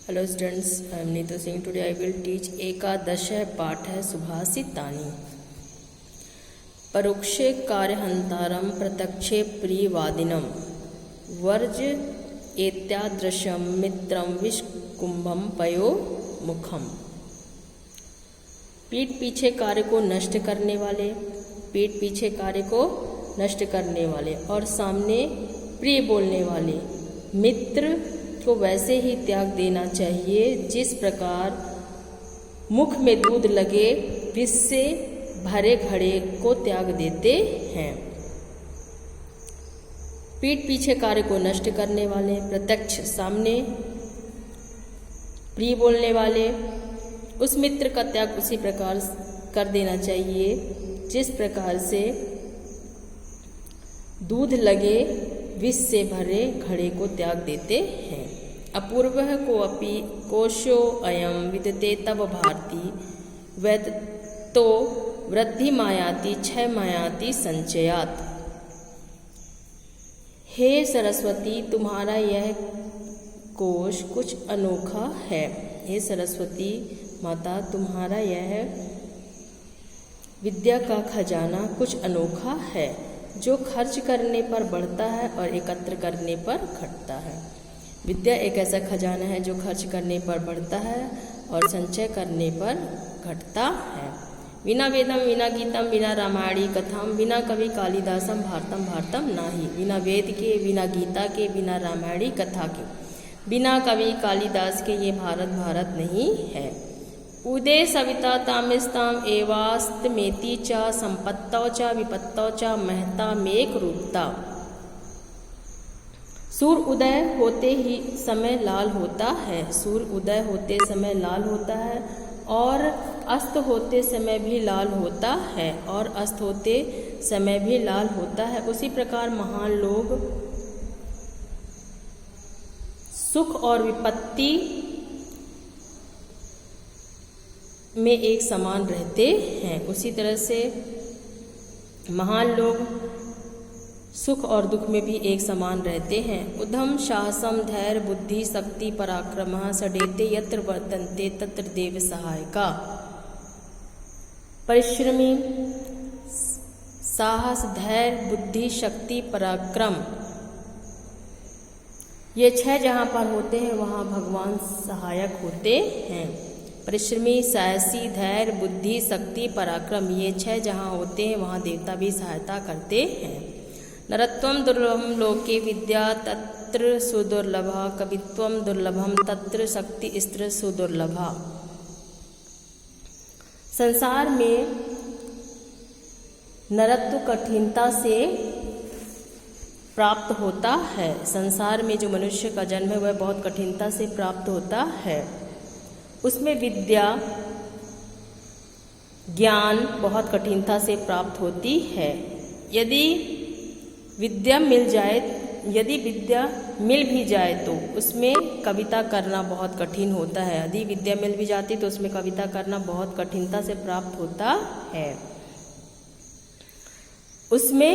Hello students, I am Neetu Singh. Today I will teach एकादश पाठ है सुभाषितानि. परोक्षे कार्यहंतारम प्रत्यक्षे प्रियवादिनम वर्ज एत्यादृशम मित्रम विष्कुंभम पयो मुखम. पीठ पीछे कार्य को नष्ट करने वाले, पीठ पीछे कार्य को नष्ट करने वाले और सामने प्रिय बोलने वाले मित्र को वैसे ही त्याग देना चाहिए जिस प्रकार मुख में दूध लगे विष से भरे घड़े को त्याग देते हैं. पीठ पीछे कार्य को नष्ट करने वाले, प्रत्यक्ष सामने प्रिय बोलने वाले, उस मित्र का त्याग उसी प्रकार कर देना चाहिए जिस प्रकार से दूध लगे विष से भरे घड़े को त्याग देते हैं. अपूर्वः कोऽपि कोशो अयम विदते तव भारती वैद तो वृद्धि मायाति क्षय मायाति संचयात. हे सरस्वती, तुम्हारा यह कोश कुछ अनोखा है. हे सरस्वती माता, तुम्हारा यह विद्या का खजाना कुछ अनोखा है जो खर्च करने पर बढ़ता है और एकत्र करने पर घटता है. विद्या एक ऐसा खजाना है जो खर्च करने पर बढ़ता है और संचय करने पर घटता है. बिना वेदम विना गीतम बिना रामायणी कथाम बिना कवि कालिदासम भारतम भारतम नाही. बिना वेद के, बिना गीता के, बिना रामायणी कथा के, बिना कवि कालिदास के ये भारत भारत नहीं है. उदे सविता तामिस्ताम एवास्तमेति च संपत्तौ च विपत्तौ च महता मेक रूपता. सूर्य उदय होते ही समय लाल होता है, सूर्य उदय होते समय लाल होता है और अस्त होते समय भी लाल होता है और अस्त होते समय भी लाल होता है. उसी प्रकार महान लोग सुख और विपत्ति में एक समान रहते हैं. उसी तरह से महान लोग सुख और दुख में भी एक समान रहते हैं. उद्धम साहसम धैर्य बुद्धि शक्ति पराक्रमः सडेते यत्र वर्तन्ते तत्र देव सहायका. परिश्रमी, साहस, धैर्य, बुद्धि, शक्ति, पराक्रम, ये छह जहाँ पर होते हैं वहाँ भगवान सहायक होते हैं. परिश्रमी, साहसी, धैर्य, बुद्धि, शक्ति, पराक्रम, ये छह जहाँ होते हैं वहाँ देवता भी सहायता करते हैं. नरत्वम दुर्लभम लोके विद्या तत्र सुदुर्लभा कवित्वम दुर्लभम तत्र शक्ति स्त्र सुदुर्लभा. संसार में नरत्व कठिनता से प्राप्त होता है. संसार में जो मनुष्य का जन्म है वह बहुत कठिनता से प्राप्त होता है. उसमें विद्या ज्ञान बहुत कठिनता से प्राप्त होती है. यदि विद्या मिल भी जाए तो उसमें कविता करना बहुत कठिन होता है. यदि विद्या मिल भी जाती तो उसमें कविता करना बहुत कठिनता से प्राप्त होता है. उसमें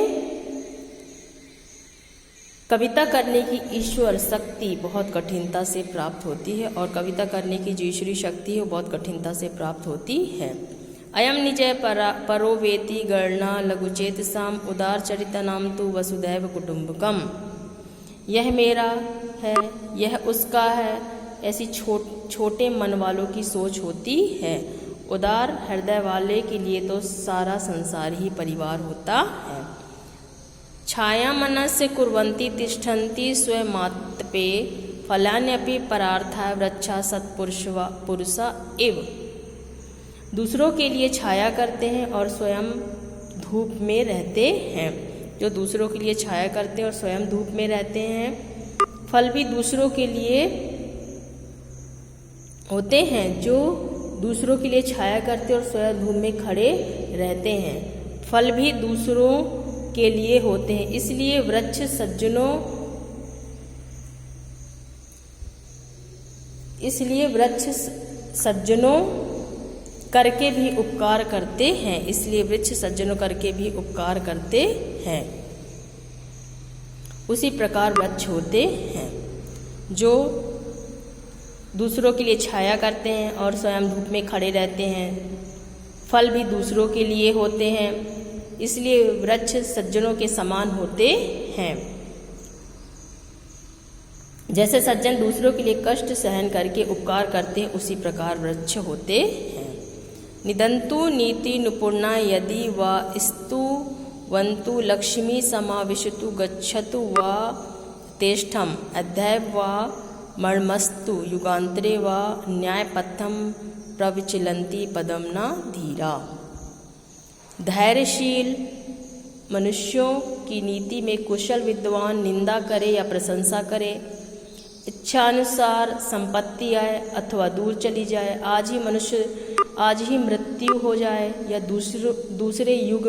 कविता करने की ईश्वर शक्ति बहुत कठिनता से प्राप्त होती है और कविता करने की जो ईश्वरी शक्ति है वो बहुत कठिनता से प्राप्त होती है. अयम निजय परो वेति गणना लघुचेतसाम उदार चरितनाम तु वसुदैव कुटुंबकम. यह मेरा है, यह उसका है, ऐसी छोटे मन वालों की सोच होती है. उदार हृदय वाले के लिए तो सारा संसार ही परिवार होता है. छाया मनस्य कुर्वन्ति तिष्ठन्ति स्वयमात्पे फलान्यपि परार्थाय वृक्षा सत्पुरुषा इव. दूसरों के लिए छाया करते हैं और स्वयं धूप में रहते हैं. जो दूसरों के लिए छाया करते हैं और स्वयं धूप में रहते हैं, फल भी दूसरों के लिए होते हैं. जो दूसरों के लिए छाया करते हैं और स्वयं धूप में खड़े रहते हैं, फल भी दूसरों के लिए होते हैं. इसलिए वृक्ष सज्जनों करके भी उपकार करते हैं. इसलिए वृक्ष सज्जनों करके भी उपकार करते हैं. उसी प्रकार वृक्ष होते हैं जो दूसरों के लिए छाया करते हैं और स्वयं धूप में खड़े रहते हैं। फल भी दूसरों के लिए होते हैं, इसलिए वृक्ष सज्जनों के समान होते हैं। जैसे सज्जन दूसरों के लिए कष्ट सहन करके उपकार करते हैं, उसी प्रकार वृक्ष होते हैं। निदन्तु नीति निपुणा यदि वा स्तुवन्तु लक्ष्मी समाविशतु गच्छतु वा तेष्ठम अध्याय वा मर्मस्तु युगान्तरे वा न्यायपथम प्रविचलन्ति पदम न धीरा। धैर्यशील मनुष्यों की नीति में कुशल विद्वान निंदा करे या प्रशंसा करे, इच्छानुसार संपत्ति आए अथवा दूर चली जाए, आज ही मृत्यु हो जाए या दूसरे युग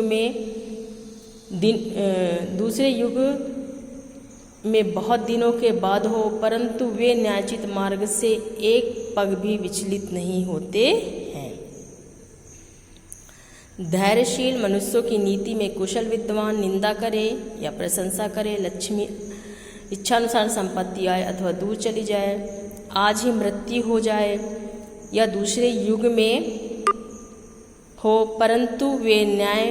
में बहुत दिनों के बाद हो, परंतु वे न्यायोचित मार्ग से एक पग भी विचलित नहीं होते हैं। धैर्यशील मनुष्यों की नीति में कुशल विद्वान निंदा करे या प्रशंसा करे, लक्ष्मी इच्छानुसार संपत्ति आए अथवा दूर चली जाए, आज ही मृत्यु हो जाए या दूसरे युग में हो, परंतु वे न्याय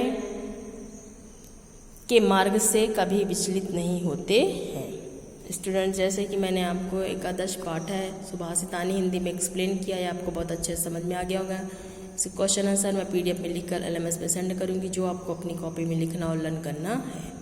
के मार्ग से कभी विचलित नहीं होते हैं। स्टूडेंट्स, जैसे कि मैंने आपको एकादश पाठ है सुभाषितानी हिंदी में एक्सप्लेन किया है, आपको बहुत अच्छे से समझ में आ गया होगा। इस क्वेश्चन आंसर मैं PDF में लिखकर LMS पे सेंड करूँगी, जो आपको अपनी कॉपी में लिखना और लर्न करना है।